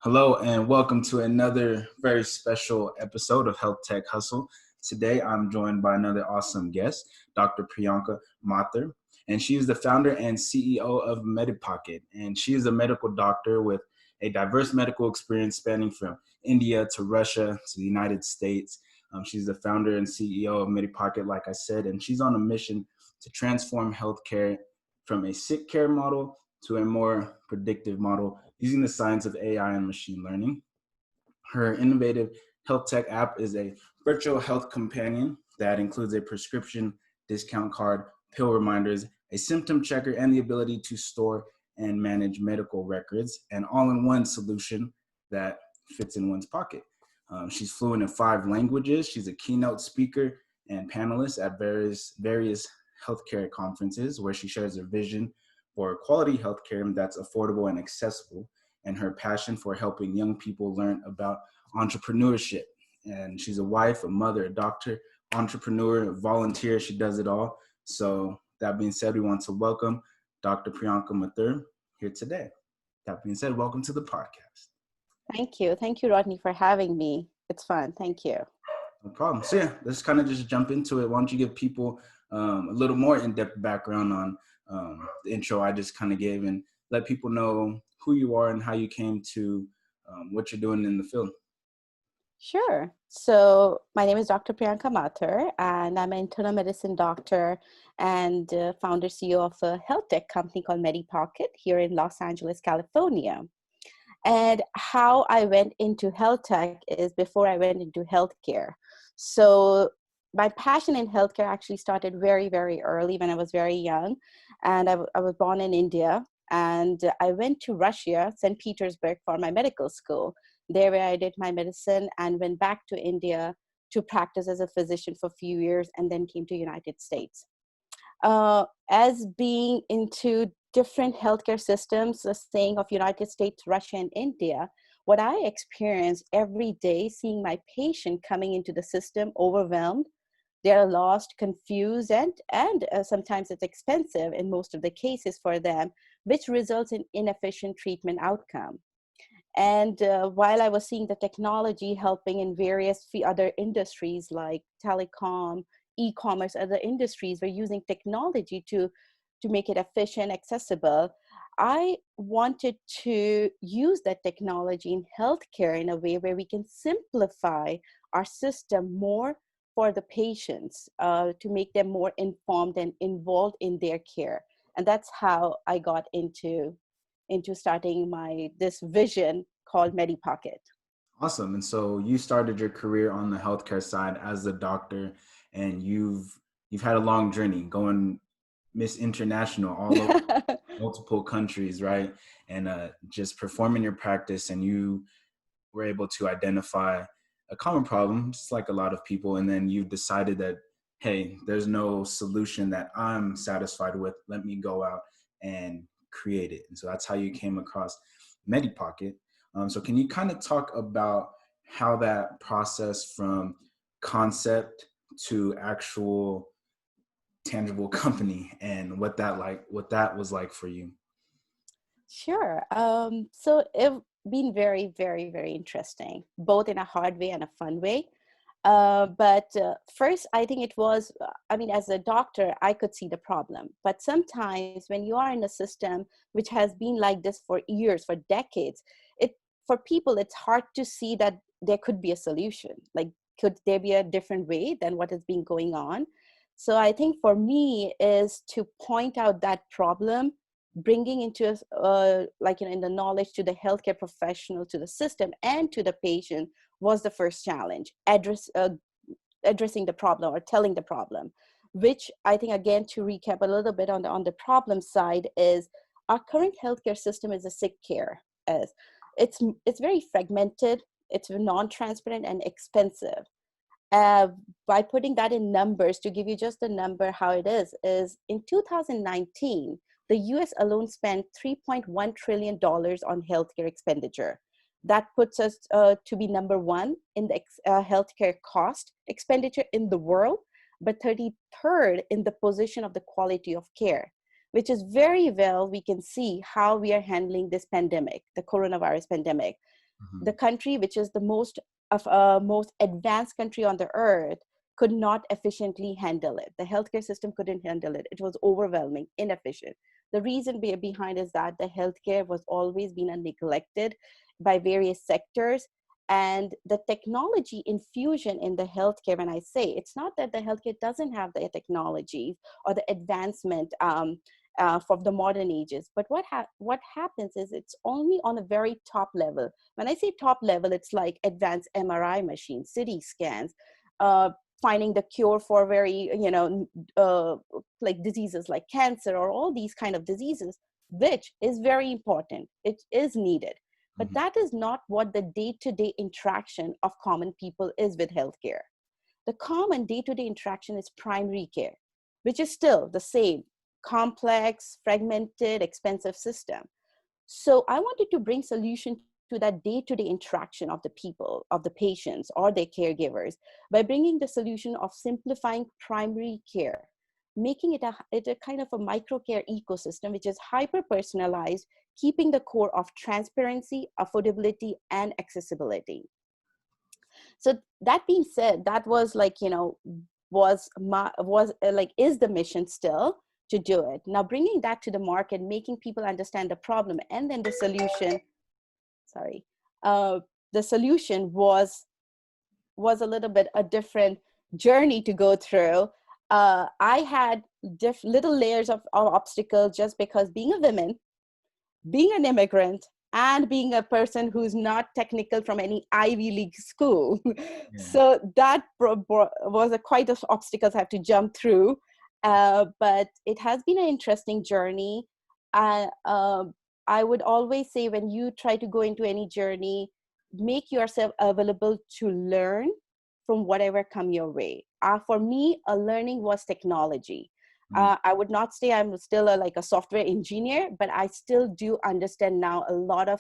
Hello and welcome to another very special episode of HealthTech Hustle. Today I'm joined by another awesome guest, Dr. Priyanka Mathur, and she is the founder and CEO of Medipocket. And she is a medical doctor with a diverse medical experience spanning from India to Russia to the United States. She's the founder and CEO of Medipocket, like I said, and she's on a mission to transform healthcare from a sick care model to a more predictive model using the science of AI and machine learning. Her innovative health tech app is a virtual health companion that includes a prescription discount card, pill reminders, a symptom checker, and the ability to store and manage medical records, an all-in-one solution that fits in one's pocket. She's fluent in 5 languages. She's a keynote speaker and panelist at various healthcare conferences where she shares her vision for quality healthcare that's affordable and accessible, and her passion for helping young people learn about entrepreneurship. And she's a wife, a mother, a doctor, entrepreneur, a volunteer. She does it all. So that being said, we want to welcome Dr. Priyanka Mathur here today. That being said, welcome to the podcast. Thank you. Thank you, Rodney, for having me. It's fun. Thank you. No problem. So yeah, let's kind of just jump into it. Why don't you give people a little more in-depth background on the intro I just kind of gave, and let people know who you are and how you came to what you're doing in the field. Sure. So my name is Dr. Priyanka Mathur, and I'm an internal medicine doctor and founder CEO of a health tech company called Medipocket here in Los Angeles, California. And how I went into health tech is before I went into healthcare. So my passion in healthcare actually started very, very early when I was very young. And I was born in India. And I went to Russia, St. Petersburg, for my medical school. There where I did my medicine and went back to India to practice as a physician for a few years and then came to United States. As being into different healthcare systems, the saying of United States, Russia, and India, what I experience every day, seeing my patient coming into the system overwhelmed, they're lost, confused, and sometimes it's expensive in most of the cases for them, which results in inefficient treatment outcome. And while I was seeing the technology helping in various other industries like telecom, e-commerce, other industries were using technology to make it efficient, accessible, I wanted to use that technology in healthcare in a way where we can simplify our system more for the patients to make them more informed and involved in their care. And that's how I got into starting this vision called Medipocket. Awesome. And so you started your career on the healthcare side as a doctor, and you've had a long journey going Miss International all over multiple countries, right? And just performing your practice, and you were able to identify a common problem, just like a lot of people, and then you decided that, hey, there's no solution that I'm satisfied with. Let me go out and create it. And so that's how you came across Medipocket. So can you kind of talk about how that process from concept to actual tangible company and what that was like for you? Sure. So it's been very, very, very interesting, both in a hard way and a fun way. But first, I think it was, as a doctor, I could see the problem. But sometimes when you are in a system which has been like this for years, for decades, for people, it's hard to see that there could be a solution. Like, could there be a different way than what has been going on? So I think for me is to point out that problem, bringing into in the knowledge to the healthcare professional, to the system, and to the patient was the first challenge. Addressing the problem or telling the problem, which I think, again, to recap a little bit on the problem side, is our current healthcare system is a sick care. It's very fragmented, it's non-transparent and expensive. By putting that in numbers, to give you just the number how it is in 2019, the US alone spent $3.1 trillion on healthcare expenditure. That puts us to be number 1 in the healthcare cost expenditure in the world, but 33rd in the position of the quality of care, which is very well, we can see how we are handling this pandemic, the coronavirus pandemic. Mhm. The country, which is the most advanced country on the earth, could not efficiently handle it. The healthcare system couldn't handle it. It was overwhelming, inefficient. The reason behind is that the healthcare was always been neglected by various sectors. And the technology infusion in the healthcare, when I say, it's not that the healthcare doesn't have the technologies or the advancement for the modern ages, but what happens is it's only on a very top level. When I say top level, it's like advanced MRI machines, CT scans, uh, finding the cure for very, like diseases like cancer or all these kind of diseases, which is very important. It is needed. But Mhm. that is not what the day-to-day interaction of common people is with healthcare. The common day-to-day interaction is primary care, which is still the same complex, fragmented, expensive system. So I wanted to bring solution to that day-to-day interaction of the people, of the patients or their caregivers, by bringing the solution of simplifying primary care, making it a kind of a micro care ecosystem, which is hyper personalized, keeping the core of transparency, affordability, and accessibility. So that being said, that was like, was is the mission still to do it. Now bringing that to the market, making people understand the problem, and then the solution, sorry, uh, the solution was a little bit a different journey to go through. I had little layers of obstacles, just because being a woman, being an immigrant, and being a person who's not technical from any Ivy League school. Yeah. So that was quite of obstacles I have to jump through. But it has been an interesting journey. I would always say, when you try to go into any journey, make yourself available to learn from whatever come your way. For me, a learning was technology. Mhm. I would not say I'm still like a software engineer, but I still do understand now a lot of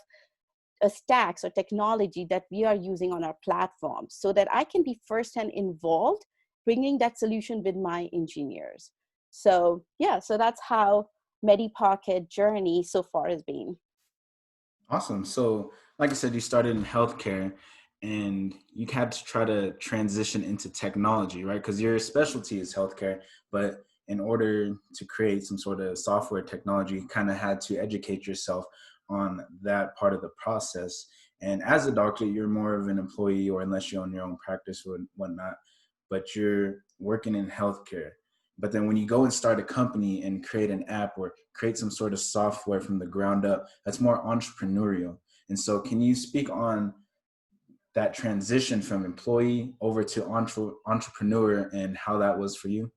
stacks or technology that we are using on our platform, so that I can be firsthand involved, bringing that solution with my engineers. So yeah, so that's how Medipocket journey so far has been. Awesome. So, like I said, you started in healthcare and you had to try to transition into technology, right? Because your specialty is healthcare, but in order to create some sort of software technology, you kind of had to educate yourself on that part of the process. And as a doctor, you're more of an employee, or unless you own your own practice or whatnot, but you're working in healthcare. But then when you go and start a company and create an app or create some sort of software from the ground up, that's more entrepreneurial. And so can you speak on that transition from employee over to entrepreneur and how that was for you?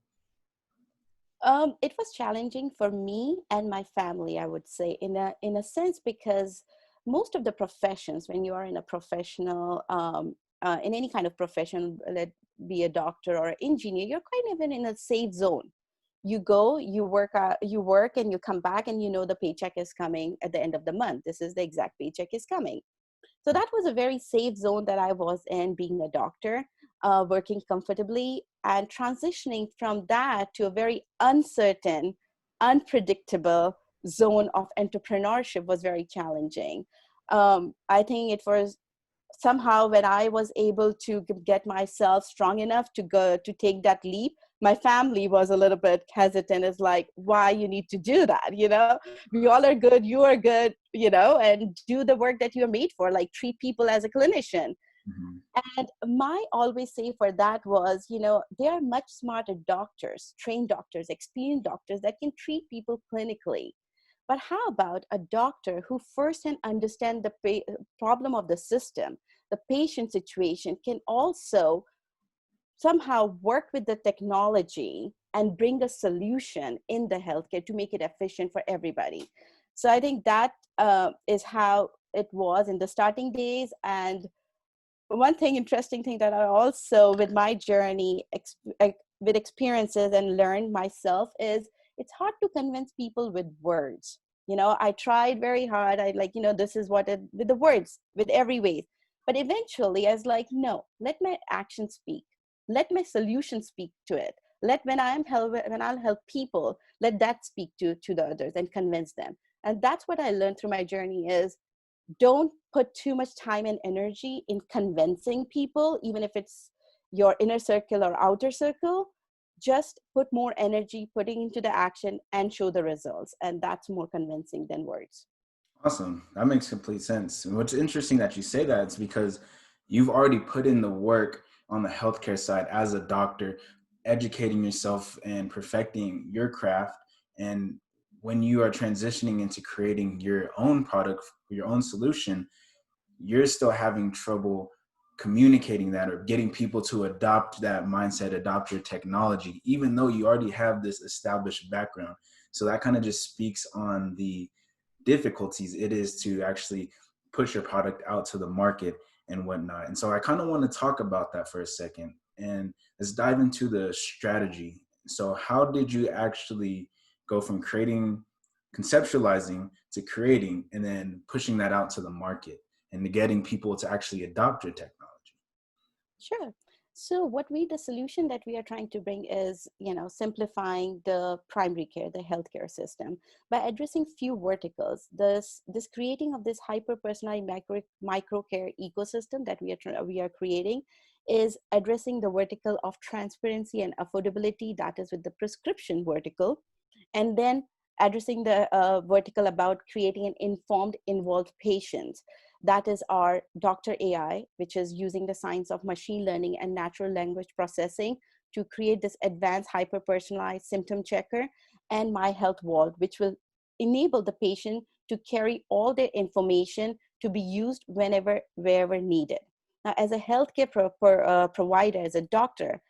It was challenging for me and my family, I would say, in a sense, because most of the professions, when you are in a professional, in any kind of profession, let be a doctor or an engineer, you're kind of in a safe zone. You go, you work, and you come back, and you know the paycheck is coming at the end of the month. This is the exact paycheck is coming. So that was a very safe zone that I was in, being a doctor, working comfortably, and transitioning from that to a very uncertain, unpredictable zone of entrepreneurship was very challenging. I think it was somehow, when I was able to get myself strong enough to go to take that leap, my family was a little bit hesitant. It's like, why you need to do that? We all are good, you are good, and do the work that you're made for, like treat people as a clinician. Mhm. And my always say for that was, there are much smarter doctors, trained doctors, experienced doctors that can treat people clinically. But how about a doctor who firsthand understands the problem of the system, the patient situation, can also somehow work with the technology and bring a solution in the healthcare to make it efficient for everybody? So I think that is how it was in the starting days. And one interesting thing that I also, with my journey, with experiences and learned myself, is it's hard to convince people with words. I tried very hard. I like, this is what it, with the words, with every way. But eventually I was like, no, let my action speak. Let my solution speak to it. When I'll help people, let that speak to the others and convince them. And that's what I learned through my journey is, don't put too much time and energy in convincing people, even if it's your inner circle or outer circle. Just put more energy putting into the action and show the results. And that's more convincing than words. Awesome. That makes complete sense. And what's interesting that you say that is because you've already put in the work on the healthcare side as a doctor, educating yourself and perfecting your craft. And when you are transitioning into creating your own product, your own solution, you're still having trouble communicating that or getting people to adopt that mindset, adopt your technology, even though you already have this established background. So that kind of just speaks on the difficulties it is to actually push your product out to the market and whatnot. And so I kind of want to talk about that for a second, and let's dive into the strategy. So how did you actually go from conceptualizing to creating, and then pushing that out to the market and to getting people to actually adopt your technology? Sure. So the solution that we are trying to bring is, simplifying the primary care, the healthcare system by addressing few verticals. This creating of this hyper-personalized micro care ecosystem that we are creating is addressing the vertical of transparency and affordability, that is with the prescription vertical, and then addressing the vertical about creating an informed, involved patient. That is our Doctor AI, which is using the science of machine learning and natural language processing to create this advanced hyper-personalized symptom checker, and My Health Vault, which will enable the patient to carry all their information to be used whenever, wherever needed. Now, as a healthcare provider, as a doctor,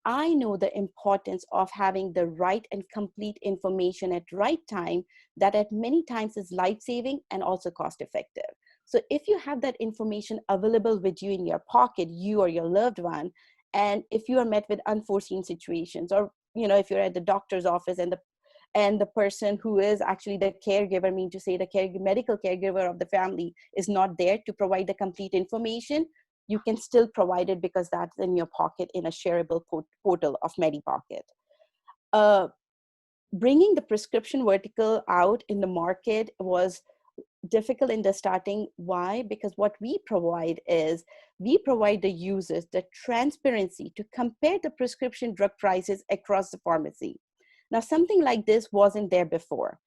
I know the importance of having the right and complete information at right time, that at many times is life-saving and also cost-effective. So if you have that information available with you in your pocket, you or your loved one, and if you are met with unforeseen situations, or if you're at the doctor's office and the person who is actually the caregiver, mean to say the medical caregiver of the family, is not there to provide the complete information, you can still provide it because that's in your pocket in a shareable portal of Medipocket. Bringing the prescription vertical out in the market was difficult in the starting. Why? Because what we provide is we provide the users the transparency to compare the prescription drug prices across the pharmacy. Now, something like this wasn't there before.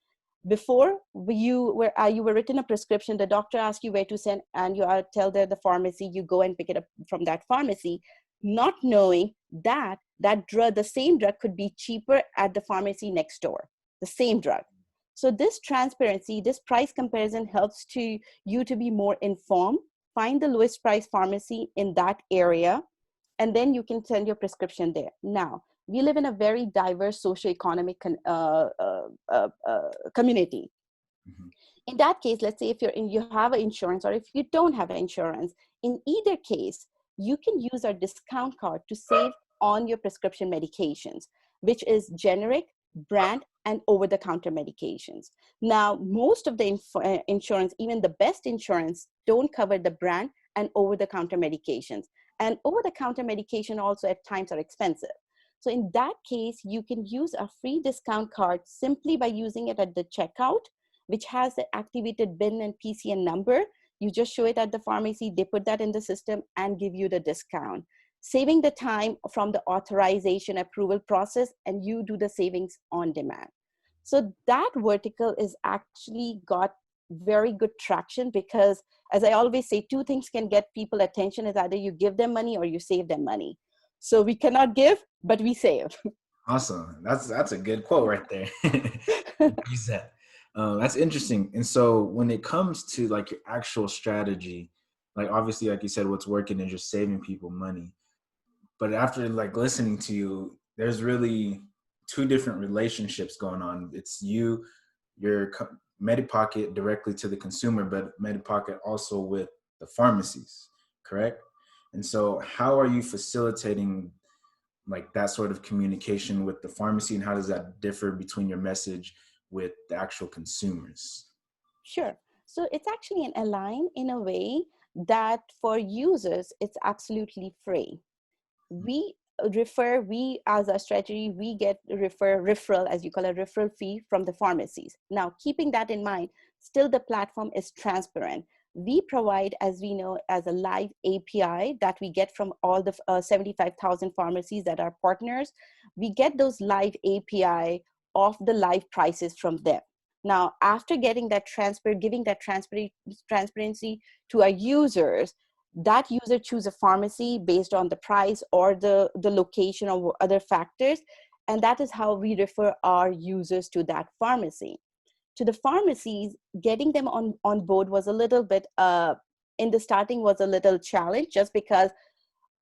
Before, you were written a prescription, the doctor asked you where to send, and you tell the pharmacy, you go and pick it up from that pharmacy, not knowing that drug, the same drug, could be cheaper at the pharmacy next door, the same drug. So this transparency, this price comparison helps you to be more informed, find the lowest price pharmacy in that area, and then you can send your prescription there. Now, we live in a very diverse socioeconomic community. Mm-hmm. In that case, let's say if you have an insurance, or if you don't have an insurance, in either case, you can use our discount card to save on your prescription medications, which is generic, brand, and over-the-counter medications. Now, most of the insurance, even the best insurance, don't cover the brand and over-the-counter medications. And over-the-counter medication also at times are expensive. So in that case, you can use a free discount card simply by using it at the checkout, which has the activated BIN and PCN number. You just show it at the pharmacy, they put that in the system and give you the discount, saving the time from the authorization approval process, and you do the savings on demand. So that vertical is actually got very good traction because, as I always say, two things can get people attention: is either you give them money or you save them money. So we cannot give, but we save. Awesome. That's a good quote right there. Use that. That's interesting. And so when it comes to like your actual strategy, like obviously, like you said, what's working is just saving people money. But after like listening to you, there's really two different relationships going on. It's your Medipocket directly to the consumer, but Medipocket also with the pharmacies, correct? And so how are you facilitating like that sort of communication with the pharmacy, and how does that differ between your message with the actual consumers? Sure. So it's actually an align in a way that for users, it's absolutely free. We as a strategy, we get referral, as you call a referral fee from the pharmacies. Now, keeping that in mind, still the platform is transparent. we provide, as we know, as a live API that we get from all the 75,000 pharmacies that are partners. We get those live API of the live prices from them. Now, after getting that giving that transparency to our users, that user choose a pharmacy based on the price or the location or other factors. And that is how we refer our users to that pharmacy. To the pharmacies, getting them on board was a little bit, in the starting was a little challenge, just because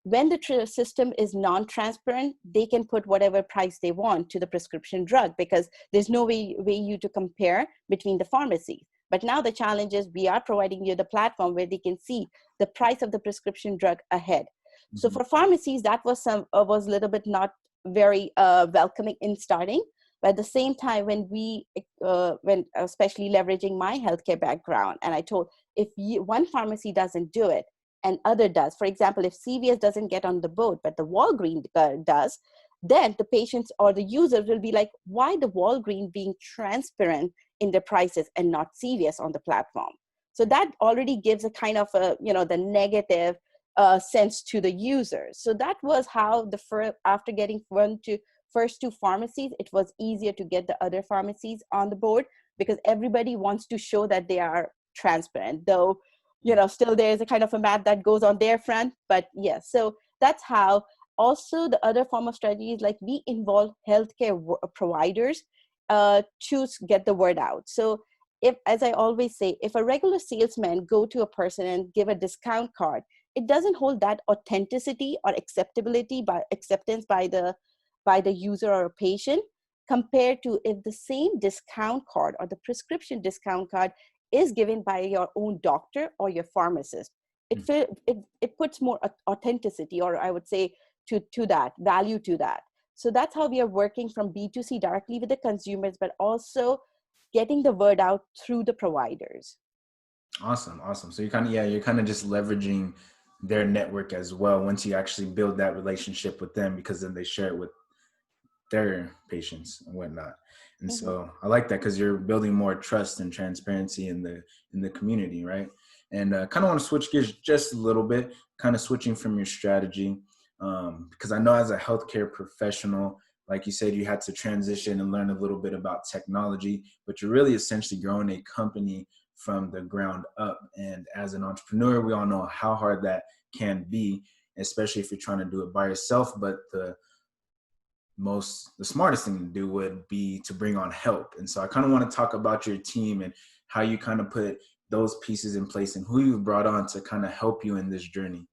when the system is non-transparent, they can put whatever price they want to the prescription drug, because there's no way you to compare between the pharmacies. But now the challenge is we are providing you the platform where they can see the price of the prescription drug ahead. Mm-hmm. So for pharmacies, that was a little bit not very welcoming in starting. But at the same time, when especially leveraging my healthcare background, and I told, if one pharmacy doesn't do it and other does, for example, if CVS doesn't get on the boat, but the Walgreens does, then the patients or the users will be like, why the Walgreens being transparent in the prices and not CVS on the platform? So that already gives a kind of the negative sense to the users. So that was how after getting first two pharmacies, it was easier to get the other pharmacies on the board, because everybody wants to show that they are transparent, though still there's a kind of a math that goes on their front. But yes, so that's how. Also, the other form of strategy is like we involve healthcare providers to get the word out. So if, as I always say, if a regular salesman go to a person and give a discount card, it doesn't hold that authenticity or acceptance by the user or a patient, compared to if the same discount card or the prescription discount card is given by your own doctor or your pharmacist. It puts more authenticity, or I would say to that value to that. So that's how we are working from B2C directly with the consumers, but also getting the word out through the providers. Awesome. So you're kind of just leveraging their network as well once you actually build that relationship with them, because then they share it with their patients and whatnot. And so I like that, because you're building more trust and transparency in the community, right? And kind of want to switch gears just a little bit, kind of switching from your strategy, because I know as a healthcare professional, like you said, you had to transition and learn a little bit about technology, but you're really essentially growing a company from the ground up. And as an entrepreneur, we all know how hard that can be, especially if you're trying to do it by yourself. But the smartest thing to do would be to bring on help. And so I kind of want to talk about your team and how you kind of put those pieces in place and who you've brought on to kind of help you in this journey.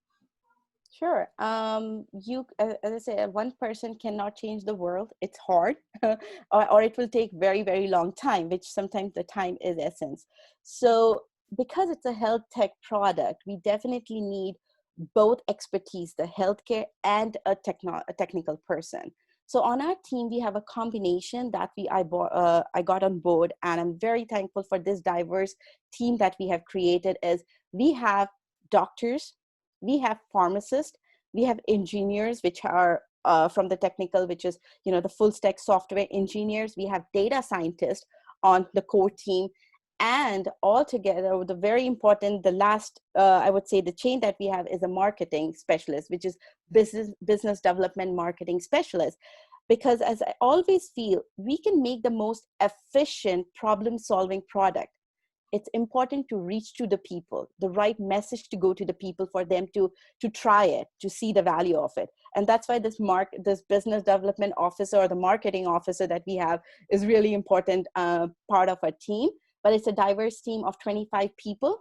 Sure. As I said, one person cannot change the world. It's hard, or it will take very, very long time, which sometimes the time is essence. So because it's a health tech product, we definitely need both expertise, the healthcare and a technical person. So on our team, we have a combination that I got on board, and I'm very thankful for this diverse team that we have created. Is we have doctors, we have pharmacists, we have engineers, which are from the technical, which is the full stack software engineers. We have data scientists on the core team, and altogether, the very important, the last, I would say, the chain that we have is a marketing specialist, which is business development marketing specialist. Because as I always feel, we can make the most efficient problem-solving product. It's important to reach to the people, the right message to go to the people for them to try it, to see the value of it. And that's why this business development officer or the marketing officer that we have is really important part of our team. But it's a diverse team of 25 people,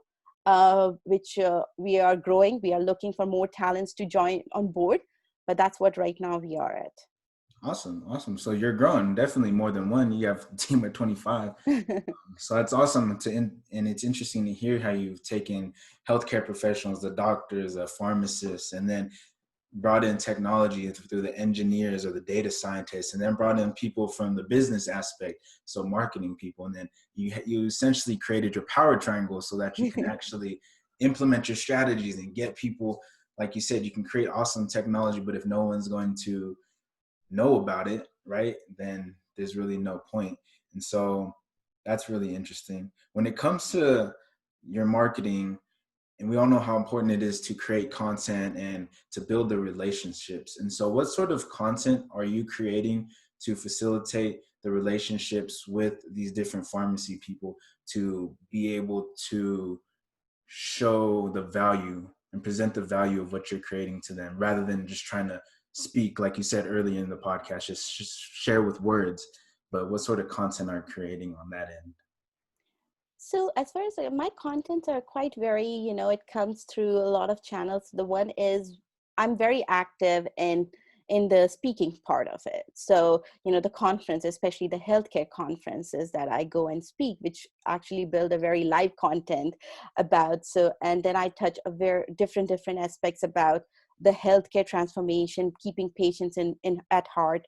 which we are growing. We are looking for more talents to join on board, but that's what right now we are at. Awesome. So you're growing, definitely more than one. You have a team of 25. So that's awesome. And it's interesting to hear how you've taken healthcare professionals, the doctors, the pharmacists, and then brought in technology through the engineers or the data scientists, and then brought in people from the business aspect, so marketing people. And then you essentially created your power triangle so that you can actually implement your strategies and get people, like you said, you can create awesome technology, but if no one's going to know about it, right, then there's really no point. And so that's really interesting. When it comes to your marketing, And we all know how important it is to create content and to build the relationships. And so what sort of content are you creating to facilitate the relationships with these different pharmacy people to be able to show the value and present the value of what you're creating to them, rather than just trying to speak, like you said earlier in the podcast, just share with words? But what sort of content are you creating on that end? So as far as my contents are quite very, it comes through a lot of channels. The one is I'm very active in the speaking part of it. So, the conference, especially the healthcare conferences that I go and speak, which actually build a very live content about. So, and then I touch a very different aspects about the healthcare transformation, keeping patients in at heart,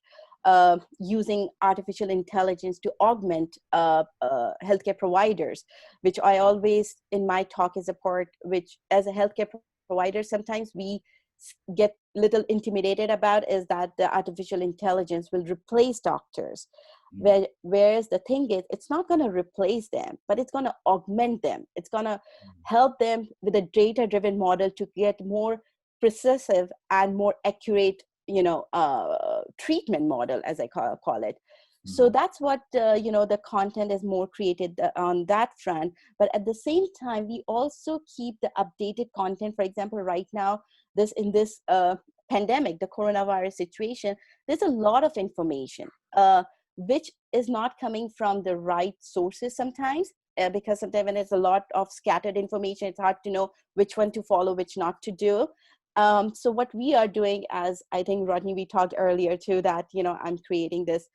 using artificial intelligence to augment healthcare providers, which I always in my talk is a part, which as a healthcare provider, sometimes we get little intimidated about, is that the artificial intelligence will replace doctors. Whereas the thing is, it's not going to replace them, but it's going to augment them. It's going to help them with a data-driven model to get more precisive and more accurate treatment model, as I call it. So that's what the content is more created on that front. But at the same time, we also keep the updated content. For example, right now, in this pandemic, the coronavirus situation, there's a lot of information which is not coming from the right sources sometimes, because sometimes when there's a lot of scattered information, it's hard to know which one to follow, which not to do. So what we are doing, as I think, Rodney, we talked earlier too, that, I'm creating this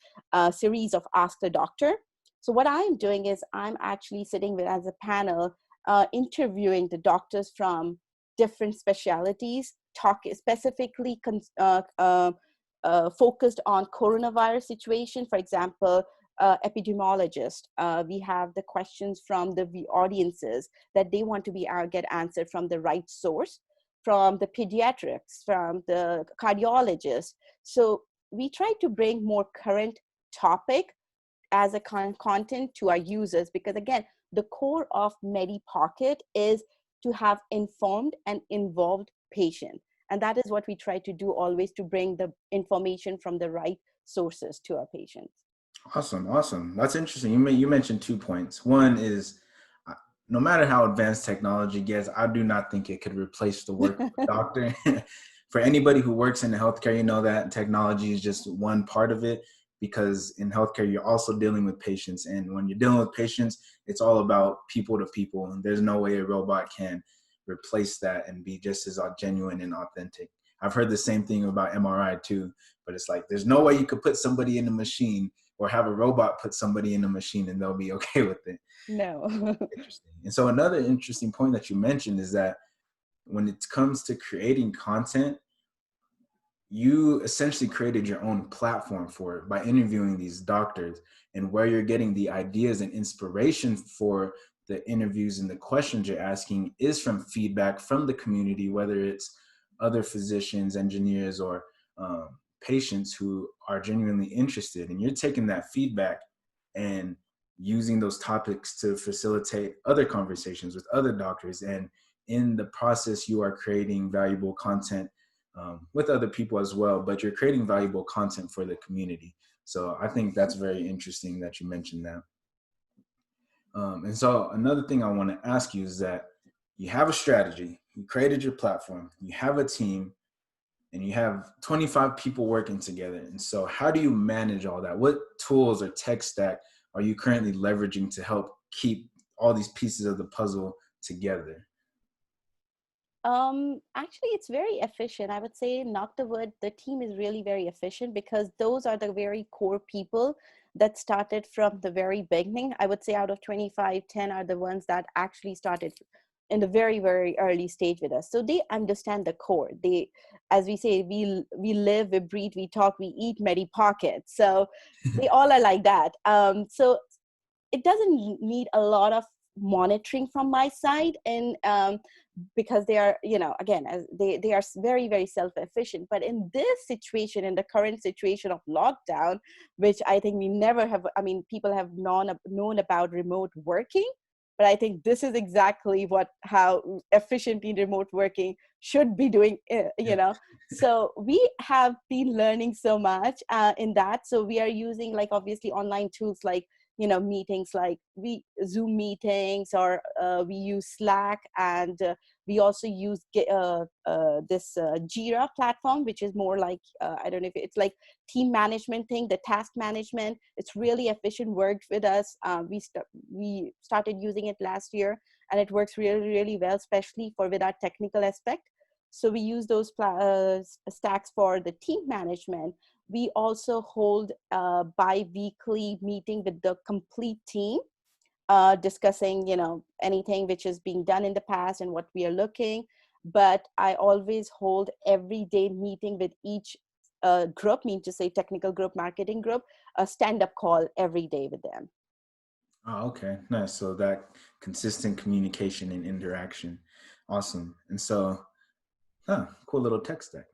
series of Ask the Doctor. So what I'm doing is I'm actually sitting with as a panel, interviewing the doctors from different specialties, talk specifically focused on coronavirus situation. For example, epidemiologist. We have the questions from the audiences that they want to get answered from the right source, from the pediatrics, from the cardiologist. So we try to bring more current topic as a content to our users, because again, the core of Medipocket is to have informed and involved patient. And that is what we try to do always, to bring the information from the right sources to our patients. Awesome. That's interesting. You mentioned 2 points. One is, no matter how advanced technology gets, I do not think it could replace the work of a doctor. For anybody who works in the healthcare, you know that technology is just one part of it, because in healthcare, you're also dealing with patients. And when you're dealing with patients, it's all about people to people. And there's no way a robot can replace that and be just as genuine and authentic. I've heard the same thing about MRI too, but it's like, there's no way you could put somebody in a machine or have a robot put somebody in a machine and they'll be okay with it. No. Interesting. And so another interesting point that you mentioned is that when it comes to creating content, you essentially created your own platform for it by interviewing these doctors, and where you're getting the ideas and inspiration for the interviews and the questions you're asking is from feedback from the community, whether it's other physicians, engineers, or patients who are genuinely interested. And you're taking that feedback and using those topics to facilitate other conversations with other doctors. And in the process, you are creating valuable content with other people as well, but you're creating valuable content for the community. So I think that's very interesting that you mentioned that. And so another thing I want to ask you is that you have a strategy, you created your platform, you have a team, and you have 25 people working together. And so how do you manage all that? What tools or tech stack are you currently leveraging to help keep all these pieces of the puzzle together? Actually, it's very efficient. I would say, knock the wood, the team is really very efficient, because those are the very core people that started from the very beginning. I would say out of 25, 10 are the ones that actually started in the very, very early stage with us. So they understand the core. They, as we say, we live, we breathe, we talk, we eat Medipocket. So they all are like that. So it doesn't need a lot of monitoring from my side, and because they are, again, as they are very, very self-efficient. But in this situation, in the current situation of lockdown, which I think we never have, I mean, people have known about remote working, but I think this is exactly how efficiently remote working should be doing, So we have been learning so much in that. So we are using like obviously online tools like, meetings, like Zoom meetings, or we use Slack, and we also use this Jira platform, which is more like, I don't know if it's like team management thing, the task management. It's really efficient, worked with us. We started using it last year, and it works really, really well, especially with our technical aspect. So we use those stacks for the team management. We also hold a bi-weekly meeting with the complete team, discussing, anything which is being done in the past and what we are looking. But I always hold everyday meeting with each group, mean to say technical group, marketing group, a stand-up call every day with them. Oh, okay. Nice. So that consistent communication and interaction. Awesome. And so, cool little tech stack.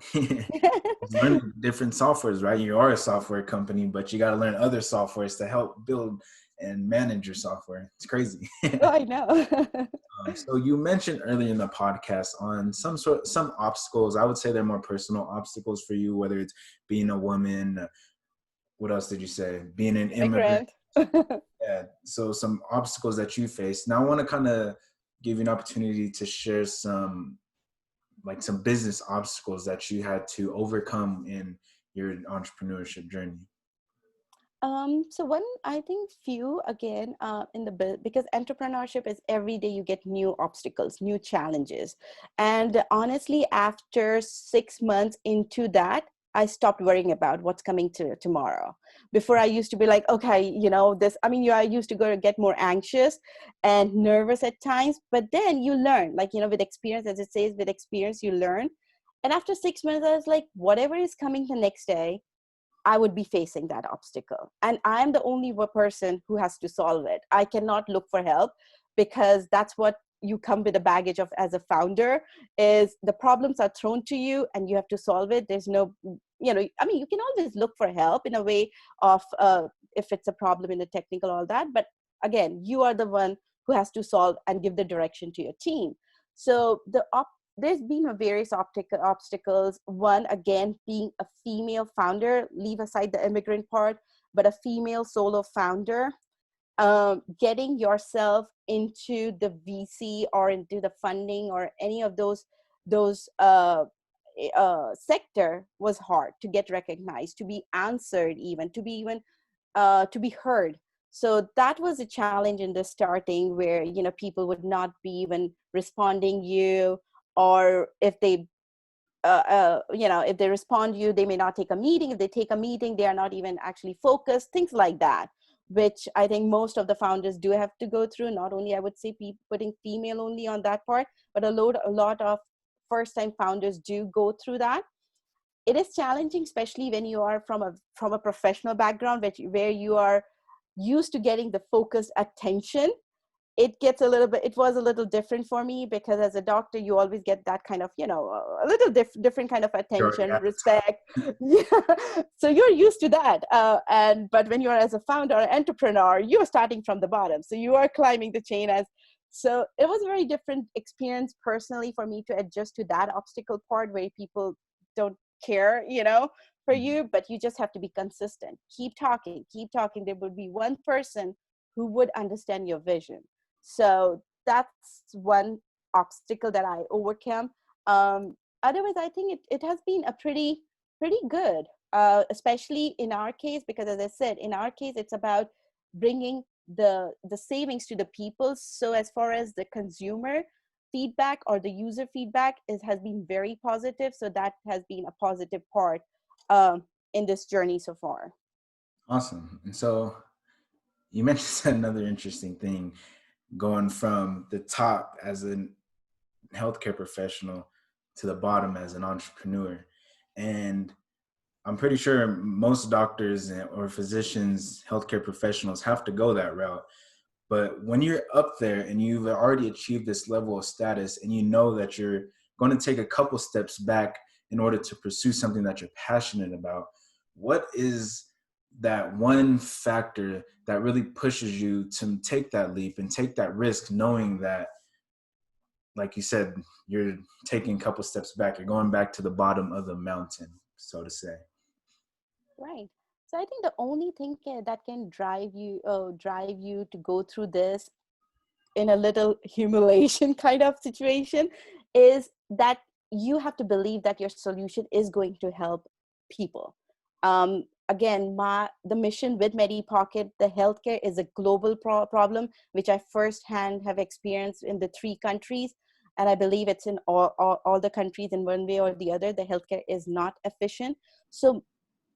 Learn different softwares, right? You are a software company, but you got to learn other softwares to help build and manage your software. It's crazy. Oh, I know. So you mentioned earlier in the podcast on some obstacles. I would say they're more personal obstacles for you, whether it's being a woman. What else did you say? Being an immigrant. Yeah. So some obstacles that you face. Now I want to kind of give you an opportunity to share some business obstacles that you had to overcome in your entrepreneurship journey. So one, I think few again because entrepreneurship is every day you get new obstacles, new challenges. And honestly, after 6 months into that, I stopped worrying about what's coming to tomorrow. Before I used to be like, okay, I used to get more anxious and nervous at times, but then you learn, like, with experience, as it says, with experience, you learn. And after 6 months, I was like, whatever is coming the next day, I would be facing that obstacle. And I'm the only person who has to solve it. I cannot look for help, because that's what you come with a baggage of as a founder, is the problems are thrown to you and you have to solve it. There's no, you can always look for help in a way of if it's a problem in the technical, all that. But again, you are the one who has to solve and give the direction to your team. So there's been a various obstacles. One, again, being a female founder, leave aside the immigrant part, but a female solo founder, getting yourself into the VC or into the funding or any of those sector was hard to get recognized, to be answered, even to be heard. So that was a challenge in the starting, where people would not be even responding you, or if they if they respond to you, they may not take a meeting. If they take a meeting, they are not even actually focused, things like that, which I think most of the founders do have to go through. Not only, I would say, putting female only on that part, but a lot of first time founders do go through that. It is challenging, especially when you are from a professional background, where you are used to getting the focused attention. It was a little different for me, because as a doctor, you always get that kind of, a little different kind of attention, respect. Yeah. So you're used to that. But when you're as a founder or entrepreneur, you're starting from the bottom. So you are climbing the chain so it was a very different experience personally for me to adjust to that obstacle part, where people don't care, for you, but you just have to be consistent. Keep talking. There will be one person who would understand your vision. So that's one obstacle that I overcame. Otherwise, I think it has been a pretty good, especially in our case, because as I said, in our case, it's about bringing the savings to the people. So as far as the consumer feedback or the user feedback has been very positive. So that has been a positive part in this journey so far. Awesome. And so you mentioned another interesting thing, going from the top as a healthcare professional to the bottom as an entrepreneur. And I'm pretty sure most doctors or physicians, healthcare professionals have to go that route. But when you're up there and you've already achieved this level of status, and you know that you're going to take a couple steps back in order to pursue something that you're passionate about, what is that one factor that really pushes you to take that leap and take that risk, knowing that, like you said, you're taking a couple steps back, you're going back to the bottom of the mountain, so to say. Right. So I think the only thing that can drive you to go through this in a little humiliation kind of situation is that you have to believe that your solution is going to help people. Again, the mission with Medipocket, the healthcare is a global problem, which I firsthand have experienced in the 3 countries. And I believe it's in all the countries in one way or the other. The healthcare is not efficient. So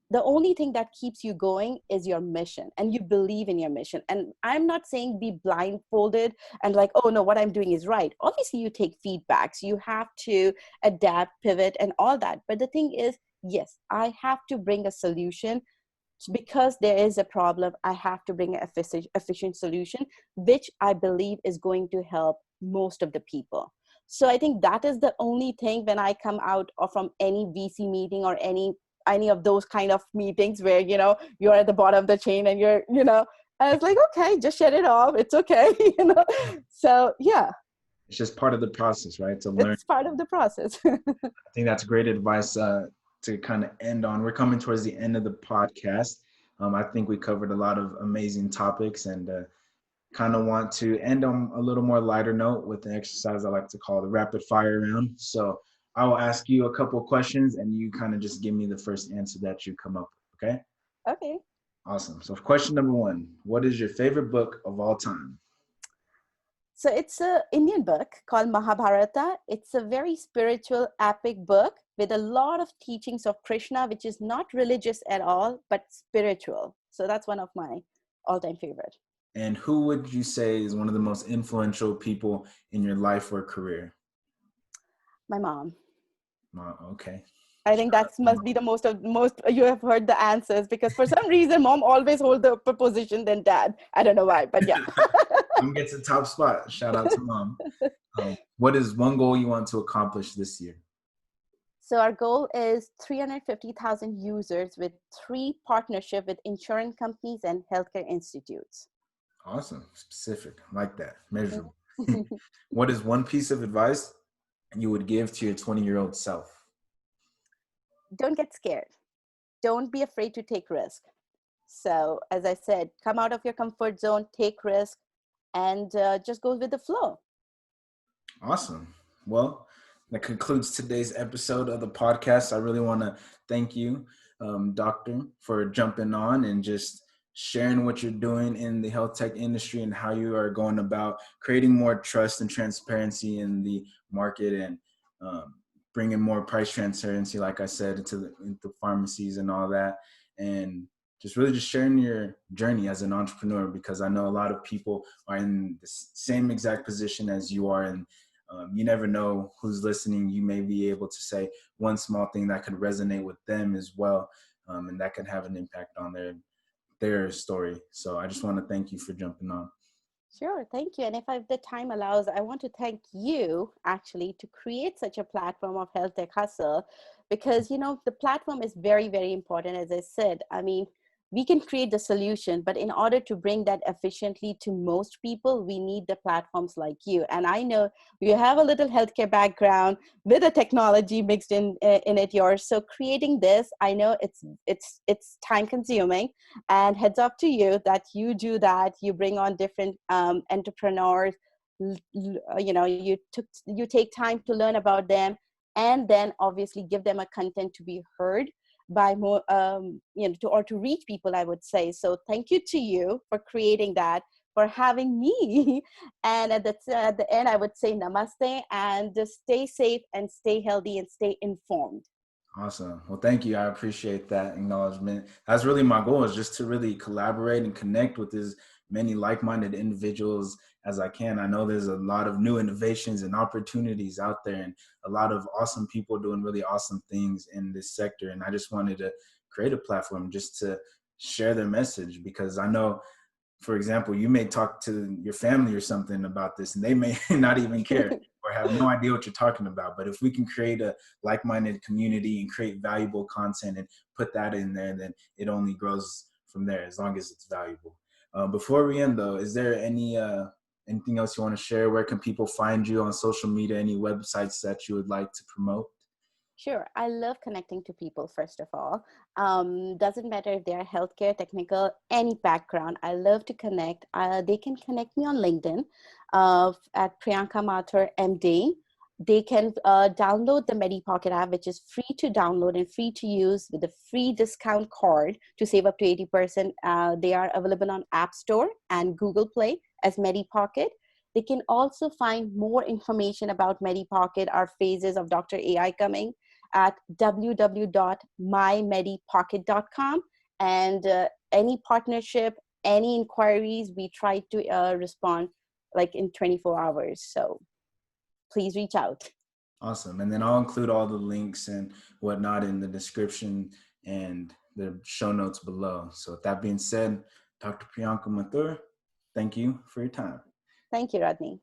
the only thing that keeps you going is your mission, and you believe in your mission. And I'm not saying be blindfolded and like, oh no, what I'm doing is right. Obviously you take feedbacks, you have to adapt, pivot and all that. But the thing is, yes, I have to bring a solution. Because there is a problem, I have to bring an efficient solution, which I believe is going to help most of the people. So I think that is the only thing when I come out from any VC meeting or any of those kind of meetings where, you're at the bottom of the chain and and it's like, okay, just shut it off. It's okay. So yeah, It's just part of the process, right? To learn. it's part of the process. I think that's great advice to kind of end on. We're coming towards the end of the podcast. I think we covered a lot of amazing topics, and kind of want to end on a little more lighter note with the exercise I like to call the rapid fire round. So I will ask you a couple of questions, and you kind of just give me the first answer that you come up with, okay? Okay. Awesome. So question number 1, what is your favorite book of all time? So it's an Indian book called Mahabharata. It's a very spiritual, epic book with a lot of teachings of Krishna, which is not religious at all, but spiritual. So that's one of my all-time favorite. And who would you say is one of the most influential people in your life or career? My mom. Okay. I think that must be the most you have heard the answers, because for some reason mom always hold the upper position than dad. I don't know why, but yeah. Mom gets a top spot. Shout out to mom. What is one goal you want to accomplish this year? So our goal is 350,000 users with 3 partnerships with insurance companies and healthcare institutes. Awesome. Specific. I like that. Measurable. What is one piece of advice you would give to your 20-year-old self? Don't get scared. Don't be afraid to take risk. So as I said, come out of your comfort zone, take risk, and just go with the flow. Awesome. Well, that concludes today's episode of the podcast. I really want to thank you, Doctor, for jumping on and just sharing what you're doing in the health tech industry and how you are going about creating more trust and transparency in the market, and bringing more price transparency, like I said, into pharmacies and all that. And just really just sharing your journey as an entrepreneur, because I know a lot of people are in the same exact position as you are. And you never know who's listening. You may be able to say one small thing that could resonate with them as well. And that can have an impact on their story. So I just want to thank you for jumping on. Sure, thank you. And if the time allows, I want to thank you actually to create such a platform of HealthTech Hustle, because, the platform is very, very important. As I said, I mean, we can create the solution, but in order to bring that efficiently to most people, we need the platforms like you. And I know you have a little healthcare background with the technology mixed in it yours. So creating this, I know it's time consuming, and heads up to you that you do that. You bring on different entrepreneurs. You take time to learn about them, and then obviously give them a content to be heard by more, to reach people, I would say. So thank you to you for creating that, for having me. And at the end, I would say namaste, and just stay safe and stay healthy and stay informed. Awesome. Well, thank you. I appreciate that acknowledgement. That's really my goal, is just to really collaborate and connect with as many like-minded individuals as I can. I know there's a lot of new innovations and opportunities out there, and a lot of awesome people doing really awesome things in this sector. And I just wanted to create a platform just to share their message, because I know, for example, you may talk to your family or something about this, and they may not even care or have no idea what you're talking about. But if we can create a like-minded community and create valuable content and put that in there, then it only grows from there, as long as it's valuable. Before we end, though, is there anything else you want to share? Where can people find you on social media? Any websites that you would like to promote? Sure. I love connecting to people, first of all. Doesn't matter if they're healthcare, technical, any background. I love to connect. They can connect me on LinkedIn at Priyanka Mathur, MD. They can download the Medipocket app, which is free to download and free to use with a free discount card to save up to 80%. They are available on App Store and Google Play as Medipocket. They can also find more information about Medipocket, our phases of Dr. AI coming at www.mymedipocket.com. And any partnership, any inquiries, we try to respond like in 24 hours. So please reach out. Awesome. And then I'll include all the links and whatnot in the description and the show notes below. So with that being said, Dr. Priyanka Mathur, thank you for your time. Thank you, Rodney.